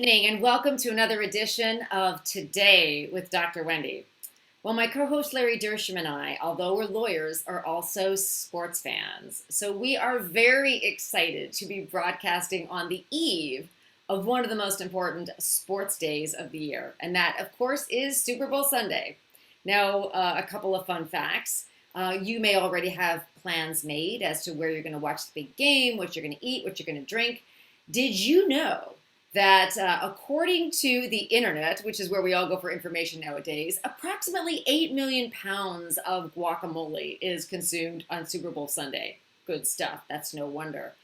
Evening and welcome to another edition of Today with Dr. Wendy. Well, my co-host Larry Dersham and I, although we're lawyers, are also sports fans. So we are very excited to be broadcasting on the eve of one of the most important sports days of the year. And that, of course, is Super Bowl Sunday. Now, a couple of fun facts. You may already have plans made as to where you're going to watch the big game, what you're going to eat, what you're going to drink. Did you know that according to the internet, which is where we all go for information nowadays, approximately 8 million pounds of guacamole is consumed on Super Bowl Sunday? Good stuff. That's no wonder.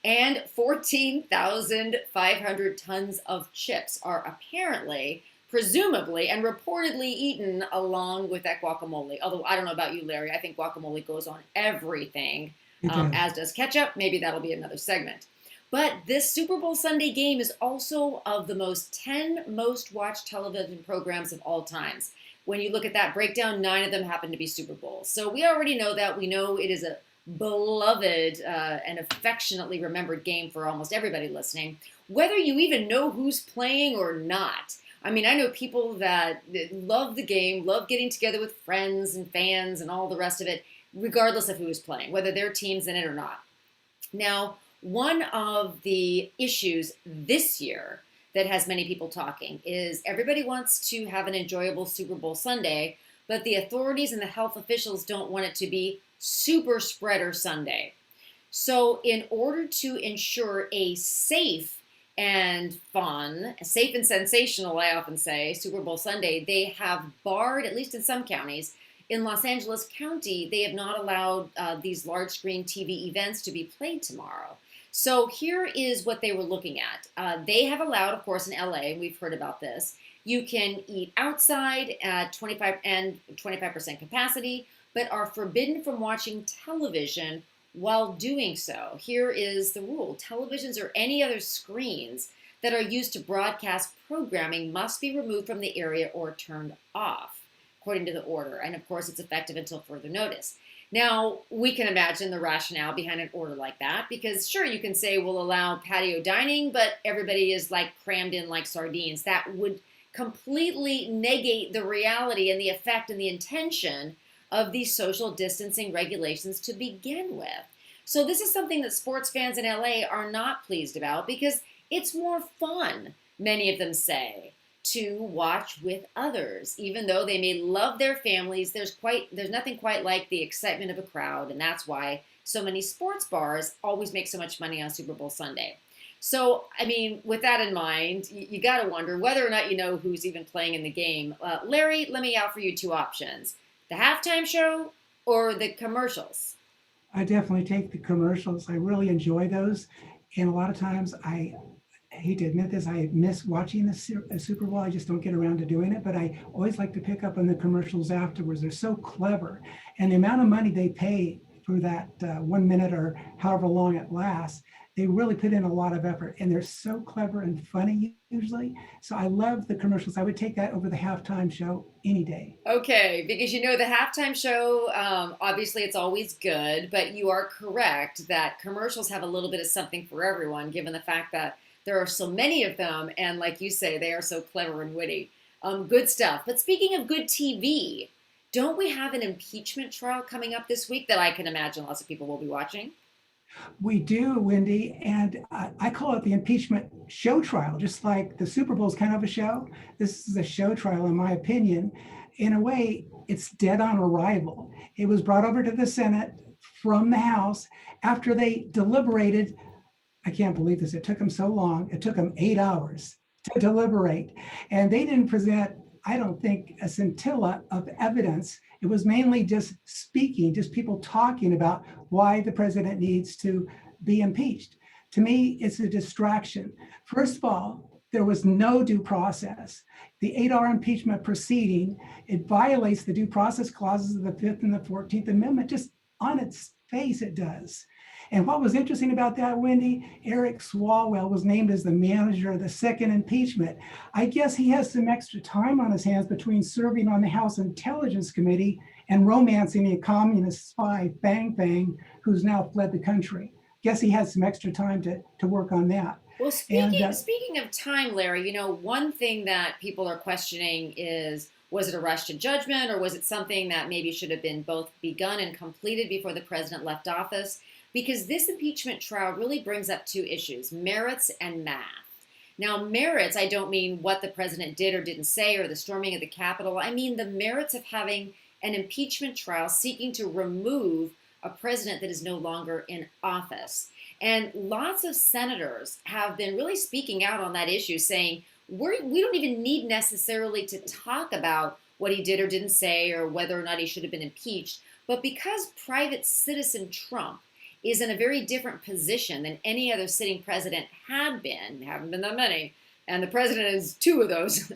And 14,500 tons of chips are apparently, presumably, and reportedly eaten along with that guacamole. Although I don't know about you, Larry. I think guacamole goes on everything, It does. as does ketchup. Maybe that'll be another segment. But this Super Bowl Sunday game is also of the 10 most watched television programs of all times. When you look at that breakdown, 9 of them happen to be Super Bowls. So we already know that. We know it is a beloved and affectionately remembered game for almost everybody listening, whether you even know who's playing or not. I mean, I know people that love the game, love getting together with friends and fans and all the rest of it, regardless of who is playing, whether their team's in it or not. Now, one of the issues this year that has many people talking is everybody wants to have an enjoyable Super Bowl Sunday, but the authorities and the health officials don't want it to be Super Spreader Sunday. So, in order to ensure a safe and fun, safe and sensational, I often say, Super Bowl Sunday, they have barred, at least in some counties, in Los Angeles County, they have not allowed these large screen TV events to be played tomorrow. So here is what they were looking at. They have allowed, of course, in LA, we've heard about this, you can eat outside at 25% capacity, but are forbidden from watching television while doing so. Here is the rule. Televisions or any other screens that are used to broadcast programming must be removed from the area or turned off, according to the order. And of course, it's effective until further notice. Now, we can imagine the rationale behind an order like that, because sure, you can say we'll allow patio dining, but everybody is like crammed in like sardines. That would completely negate the reality and the effect and the intention of these social distancing regulations to begin with. So this is something that sports fans in LA are not pleased about because it's more fun, many of them say, to watch with others. Even though they may love their families, there's nothing quite like the excitement of a crowd, and that's why so many sports bars always make so much money on Super Bowl Sunday. So, I mean, with that in mind, you got to wonder whether or not you know who's even playing in the game. Larry, let me offer you two options: the halftime show or the commercials. I definitely take the commercials. I really enjoy those. And a lot of times I hate to admit this, I miss watching the Super Bowl. I just don't get around to doing it, but I always like to pick up on the commercials afterwards. They're so clever. And the amount of money they pay for that 1 minute or however long it lasts, they really put in a lot of effort. And they're so clever and funny usually. So I love the commercials. I would take that over the halftime show any day. Okay, because you know the halftime show, obviously it's always good, but you are correct that commercials have a little bit of something for everyone, given the fact that there are so many of them, and like you say, they are so clever and witty. Good stuff. But speaking of good TV, don't we have an impeachment trial coming up this week that I can imagine lots of people will be watching? We do, Wendy, and I call it the impeachment show trial, just like the Super Bowl is kind of a show. This is a show trial, in my opinion. In a way, it's dead on arrival. It was brought over to the Senate from the House after they deliberated. I can't believe this. It took them so long. It took them 8 hours to deliberate. And they didn't present, I don't think, a scintilla of evidence. It was mainly just speaking, just people talking about why the president needs to be impeached. To me, it's a distraction. First of all, there was no due process. The 8-hour impeachment proceeding, it violates the due process clauses of the Fifth and the 14th Amendment. Just on its face, it does. And what was interesting about that, Wendy, Eric Swalwell was named as the manager of the second impeachment. I guess he has some extra time on his hands between serving on the House Intelligence Committee and romancing a communist spy, Fang Fang, who's now fled the country. Guess he has some extra time to work on that. Well, And speaking of time, Larry, one thing that people are questioning is, was it a rush to judgment, or was it something that maybe should have been both begun and completed before the president left office? Because this impeachment trial really brings up two issues: merits and math. Now, merits, I don't mean what the president did or didn't say or the storming of the Capitol. I mean the merits of having an impeachment trial seeking to remove a president that is no longer in office. And lots of senators have been really speaking out on that issue, saying we don't even need necessarily to talk about what he did or didn't say or whether or not he should have been impeached. But because private citizen Trump is in a very different position than any other sitting president had been, haven't been that many, and the president is two of those,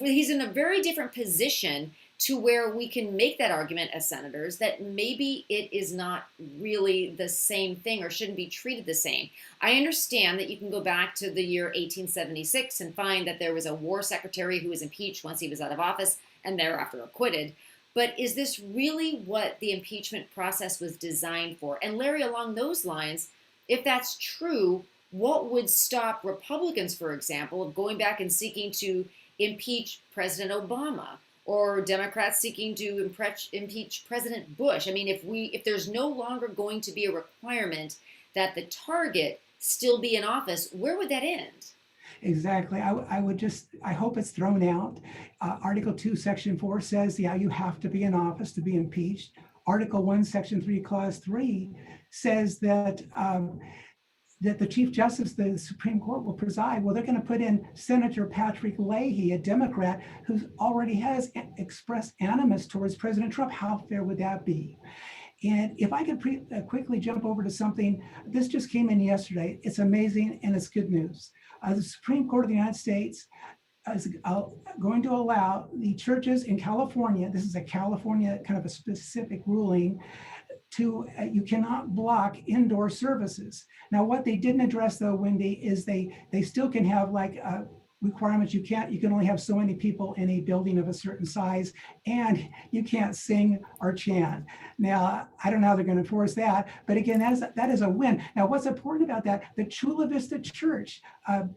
he's in a very different position to where we can make that argument as senators that maybe it is not really the same thing or shouldn't be treated the same. I understand that you can go back to the year 1876 and find that there was a war secretary who was impeached once he was out of office and thereafter acquitted. But is this really what the impeachment process was designed for? And Larry, along those lines, if that's true, what would stop Republicans, for example, of going back and seeking to impeach President Obama, or Democrats seeking to impeach President Bush? I mean, if there's no longer going to be a requirement that the target still be in office, where would that end? exactly. I hope it's thrown out. Article 2, Section 4 says, yeah, you have to be in office to be impeached. Article 1, Section 3, Clause 3 says that that the Chief Justice of the Supreme Court will preside. Well, they're going to put in Senator Patrick Leahy, a Democrat who already has expressed animus towards President Trump. How fair would that be? And if I could quickly jump over to something, this just came in yesterday. It's amazing and it's good news. The Supreme Court of the United States is going to allow the churches in California, this is a California kind of a specific ruling, to you cannot block indoor services. Now, what they didn't address though, Wendy, is they still can have like requirements. You can only have so many people in a building of a certain size, and you can't sing or chant. Now, I don't know how they're going to enforce that, but again, that is a win. Now, what's important about that, the Chula Vista Church,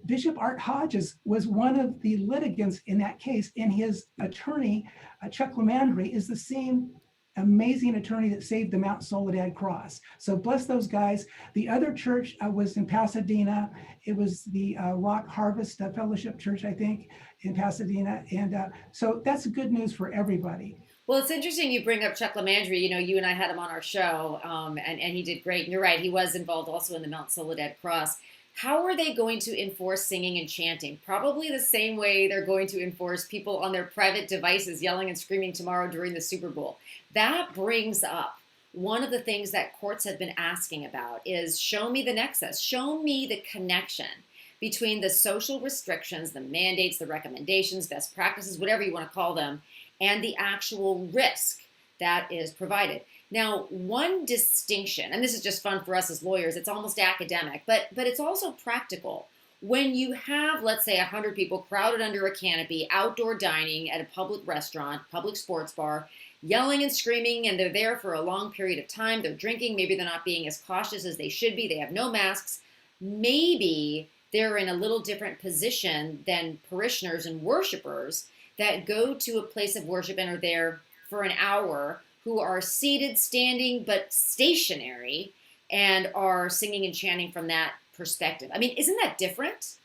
Bishop Art Hodges was one of the litigants in that case, and his attorney, Chuck Lemandry, is the same amazing attorney that saved the Mount Soledad Cross. So bless those guys. The other church was in Pasadena. It was the Rock Harvest Fellowship Church, I think, in Pasadena. And so that's good news for everybody. Well, it's interesting you bring up Chuck Lemandry. You and I had him on our show, and he did great. And you're right, he was involved also in the Mount Soledad Cross. How are they going to enforce singing and chanting? Probably the same way they're going to enforce people on their private devices yelling and screaming tomorrow during the Super Bowl. That brings up one of the things that courts have been asking about is show me the nexus, show me the connection between the social restrictions, the mandates, the recommendations, best practices, whatever you want to call them, and the actual risk that is provided. Now, one distinction, and this is just fun for us as lawyers, it's almost academic, but it's also practical. When you have, let's say, 100 people crowded under a canopy, outdoor dining at a public restaurant, public sports bar, yelling and screaming, and they're there for a long period of time, they're drinking, maybe they're not being as cautious as they should be, they have no masks, maybe they're in a little different position than parishioners and worshipers that go to a place of worship and are there for an hour, who are seated, standing, but stationary, and are singing and chanting from that perspective. I mean, isn't that different?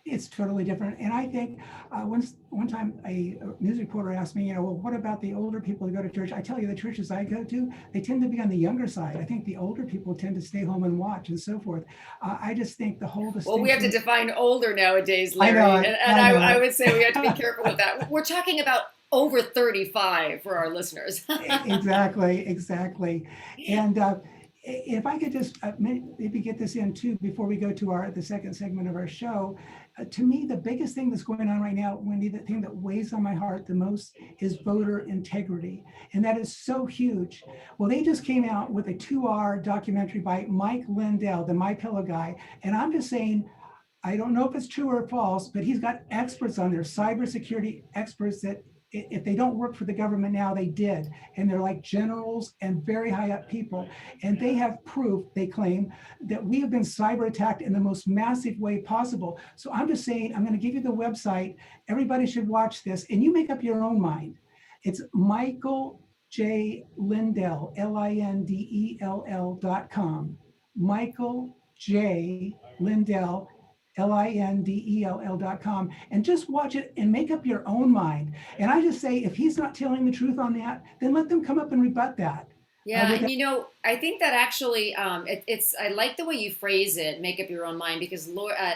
It's totally different. And I think one time a music reporter asked me, well, what about the older people who go to church? I tell you, the churches I go to, they tend to be on the younger side. I think the older people tend to stay home and watch and so forth. I just think the whole distinction. Well, we have to define older nowadays, Larry. I would say we have to be careful with that. We're talking about over 35 for our listeners. Exactly. And if I could just maybe get this in too before we go to the second segment of our show, to me, the biggest thing that's going on right now, Wendy, the thing that weighs on my heart the most is voter integrity. And that is so huge. Well, they just came out with a 2-hour documentary by Mike Lindell, the My Pillow guy. And I'm just saying, I don't know if it's true or false, but he's got experts on there, cybersecurity experts that if they don't work for the government now, they did. And they're like generals and very high up people. And they have proof, they claim, that we have been cyber attacked in the most massive way possible. So I'm just saying, I'm going to give you the website. Everybody should watch this and you make up your own mind. It's Michael J. Lindell, Lindell.com. Michael J. Lindell, Lindell.com, and just watch it and make up your own mind. And I just say, if he's not telling the truth on that, then let them come up and rebut that. Yeah, and I think that actually, it's I like the way you phrase it, make up your own mind, because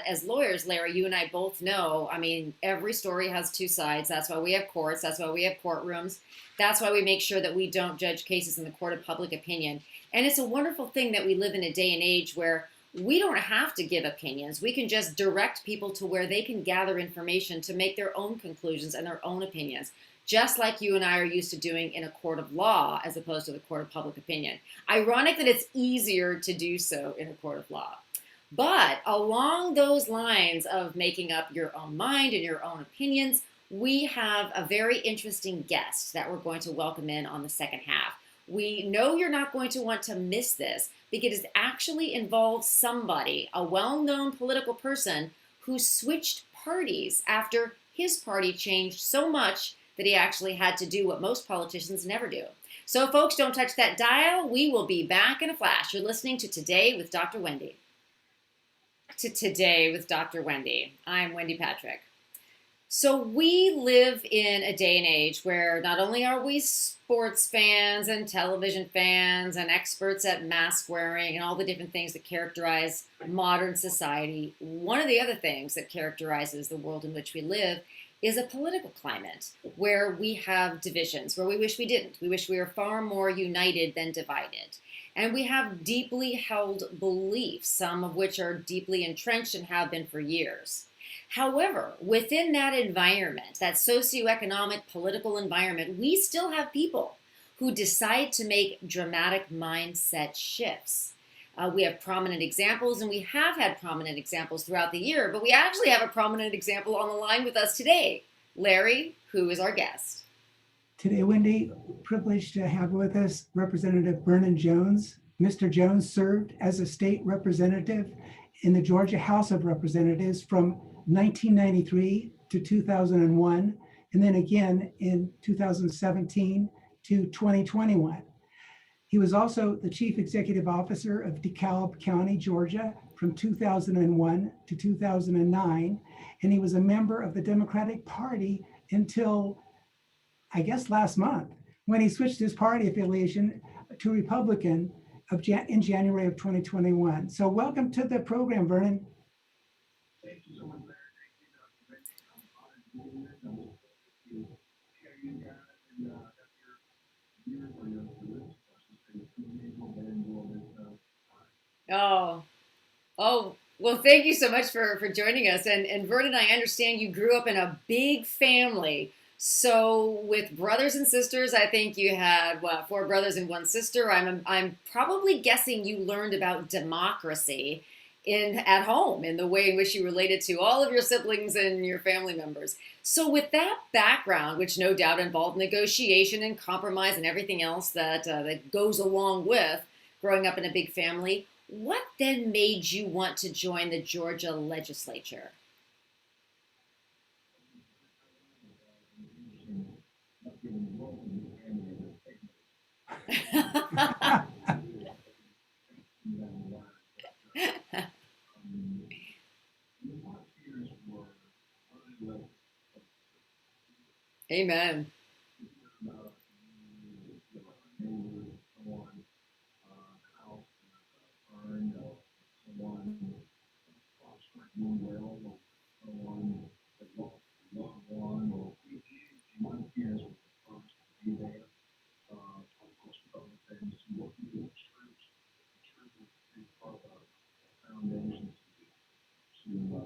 as lawyers, Larry, you and I both know, I mean, every story has two sides. That's why we have courts. That's why we have courtrooms. That's why we make sure that we don't judge cases in the court of public opinion. And it's a wonderful thing that we live in a day and age where we don't have to give opinions. We can just direct people to where they can gather information to make their own conclusions and their own opinions, just like you and I are used to doing in a court of law as opposed to the court of public opinion. Ironic that it's easier to do so in a court of law. But along those lines of making up your own mind and your own opinions, we have a very interesting guest that we're going to welcome in on the second half. We know you're not going to want to miss this because it actually involves somebody, a well-known political person, who switched parties after his party changed so much that he actually had to do what most politicians never do. So folks, don't touch that dial. We will be back in a flash. You're listening to Today with Dr. Wendy. Today with Dr. Wendy. I'm Wendy Patrick. So we live in a day and age where not only are we sports fans and television fans and experts at mask wearing and all the different things that characterize modern society, one of the other things that characterizes the world in which we live is a political climate where we have divisions, where we wish we didn't. We wish we were far more united than divided. And we have deeply held beliefs, some of which are deeply entrenched and have been for years. However, within that environment, that socioeconomic political environment, we still have people who decide to make dramatic mindset shifts. We have prominent examples, and we have had prominent examples throughout the year, but we actually have a prominent example on the line with us today. Larry, who is our guest. Today, Wendy, privileged to have with us Representative Vernon Jones. Mr. Jones served as a state representative in the Georgia House of Representatives from 1993 to 2001, and then again in 2017 to 2021. He was also the Chief Executive Officer of DeKalb County, Georgia, from 2001 to 2009, and he was a member of the Democratic Party until, I guess, last month, when he switched his party affiliation to Republican in January of 2021. So welcome to the program, Vernon. Thank you so much, Larry. Thank you, Dr. Reggie. I'm honored to share you guys and have your viewers or your listeners, I should say, that enjoy this. Well, thank you so much for joining us. And Vernon, I understand you grew up in a big family. So with brothers and sisters, I think you had, 4 brothers and 1 sister. I'm probably guessing you learned about democracy at home in the way in which you related to all of your siblings and your family members. So with that background, which no doubt involved negotiation and compromise and everything else that goes along with growing up in a big family, what then made you want to join the Georgia legislature? Amen.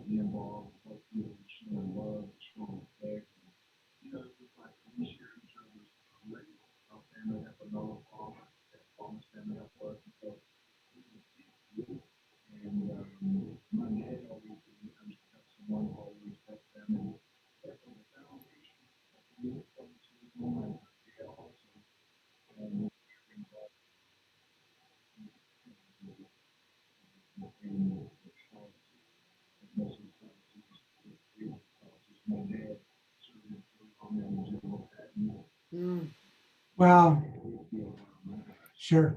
Be involved, showing love, showing respect. It's like we share each other's label. Our family have another father, that father's family have us, and so and my dad always Wow. Sure.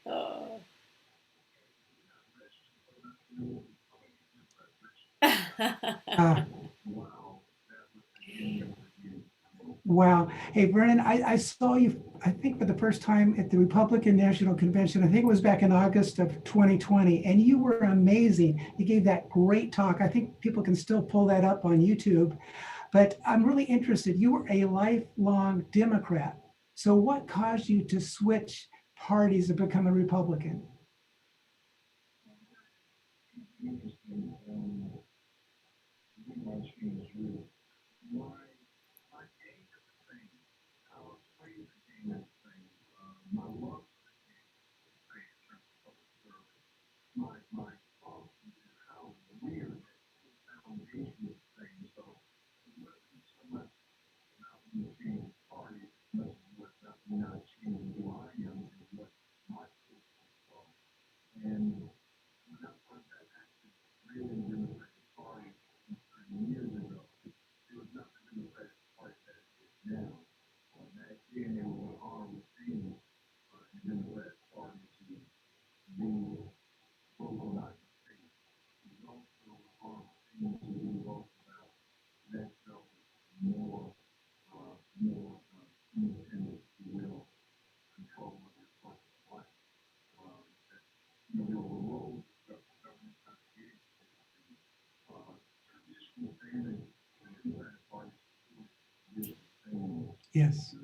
Oh. Uh, wow. Hey, Vernon, I saw you, I think for the first time at the Republican National Convention. I think it was back in August of 2020, and you were amazing. You gave that great talk. I think people can still pull that up on YouTube. But I'm really interested. You were a lifelong Democrat. So what caused you to switch parties and become a Republican? Yes.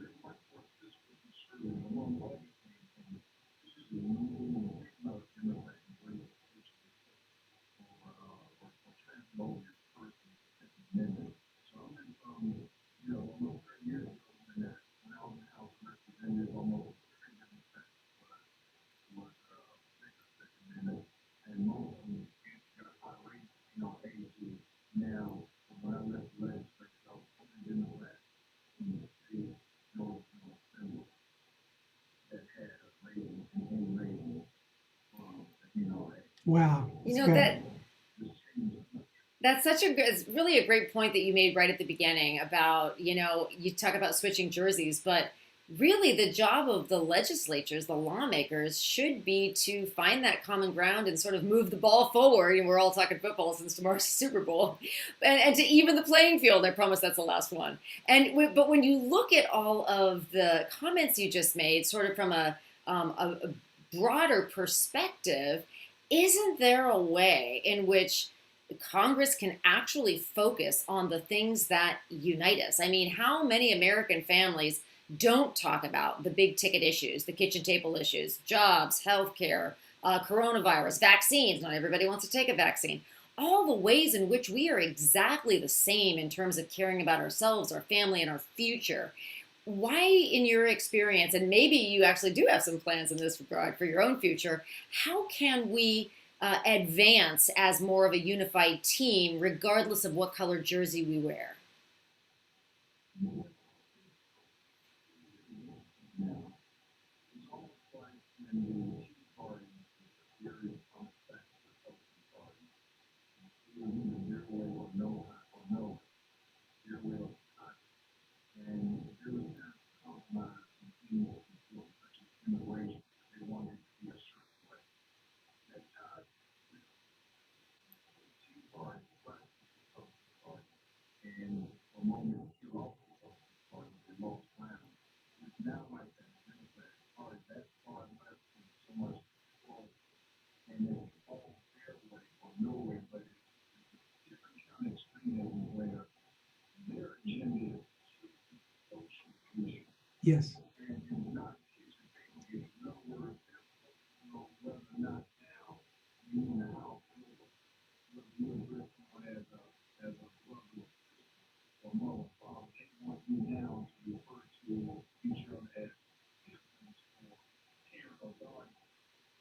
Wow. You It's know good. that that's such a good, it's really a great point that you made right at the beginning about, you talk about switching jerseys, but really the job of the legislatures, the lawmakers, should be to find that common ground and sort of move the ball forward. And we're all talking football since tomorrow's Super Bowl, and to even the playing field. I promise that's the last one. But when you look at all of the comments you just made, sort of from a broader perspective, isn't there a way in which Congress can actually focus on the things that unite us? I mean, how many American families don't talk about the big ticket issues, the kitchen table issues, jobs, healthcare, coronavirus, vaccines? Not everybody wants to take a vaccine. All the ways in which we are exactly the same in terms of caring about ourselves, our family, and our future. Why, in your experience, and maybe you actually do have some plans in this regard for your own future, how can we advance as more of a unified team, regardless of what color jersey we wear? Yes. and not anticipating it. In other words, you know, whether or not now you now what you address someone as a brother or mother, father, they want you now to refer to each other as siblings or parent or guardian.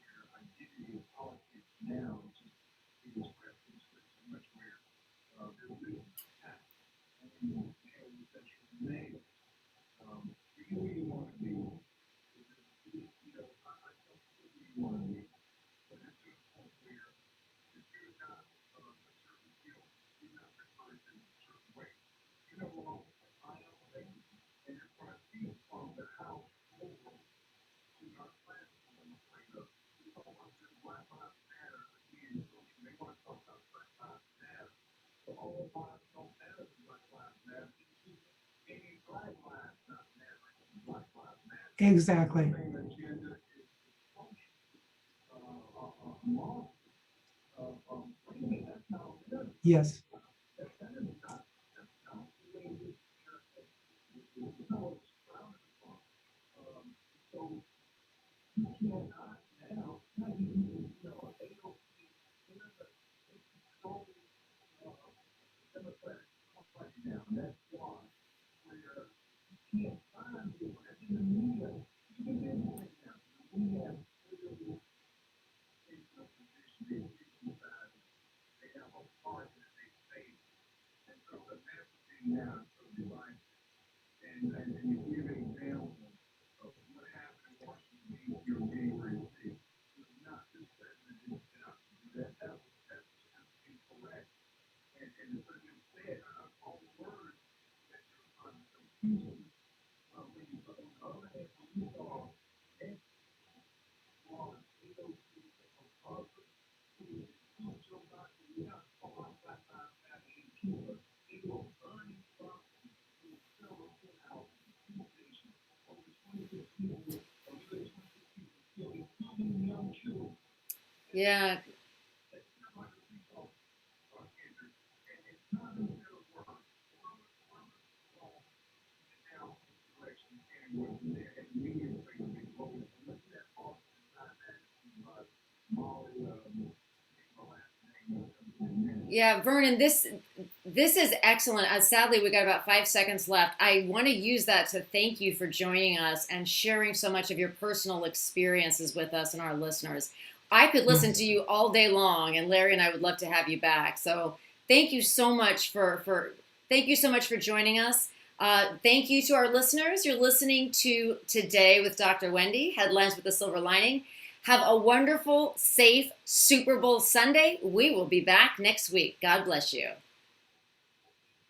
Your identity of politics now is just it is referenced so much where there is attack on you because that's your name. You know who you want to be. You know, I don't know who you want to be, but it's to a point where if you're not a certain skill, you're not referred to a certain way. You know, I am a lady, and that's what I see from the house over to our platform. I'm afraid of. We talk about this Black Lives Matter again. They want to talk about Black Lives Matter. But all lives don't matter to Black Lives Matter. Any Black lives not matter to Black Lives Matter. Exactly. The same agenda is function. Law. That's not good. Yes. That is not. That's not the way this church is. No, it's frowned upon. So you cannot now. You know, AOC, you know, it's so Democratic Party now. That's why where you can't find people. That's in the media. Even in right now, we have clearly taken a position. They decide they have a party that they face. And so the messaging now is so divisive. And you give an example of what happened in Washington, D.C. on January 6th. It was not this president didn't set out to do that. That's just incorrect. And the president said, all the words that you're using, when you put on the other hand, when you saw next on AOC or Harvard, who Joe Biden, we have a lot of Black Lives Matter in Cuba, they were burning property in several courthouses and police stations. Over 26 people, or really 26 people killed, including young children. Yeah. That's not like a police officer or Andrew. And it's not in their word. Now, direction anywhere from there, and the media plays a big role. Look at that Boston Dynamics, Molly, my last name. Yeah, Vernon, this is excellent. Sadly, we got about 5 seconds left. I want to use that to thank you for joining us and sharing so much of your personal experiences with us and our listeners. I could listen to you all day long, and Larry and I would love to have you back. So thank you so much for joining us. Thank you to our listeners. You're listening to Today with Dr. Wendy, Headlines with a Silver Lining. Have a wonderful, safe Super Bowl Sunday. We will be back next week. God bless you.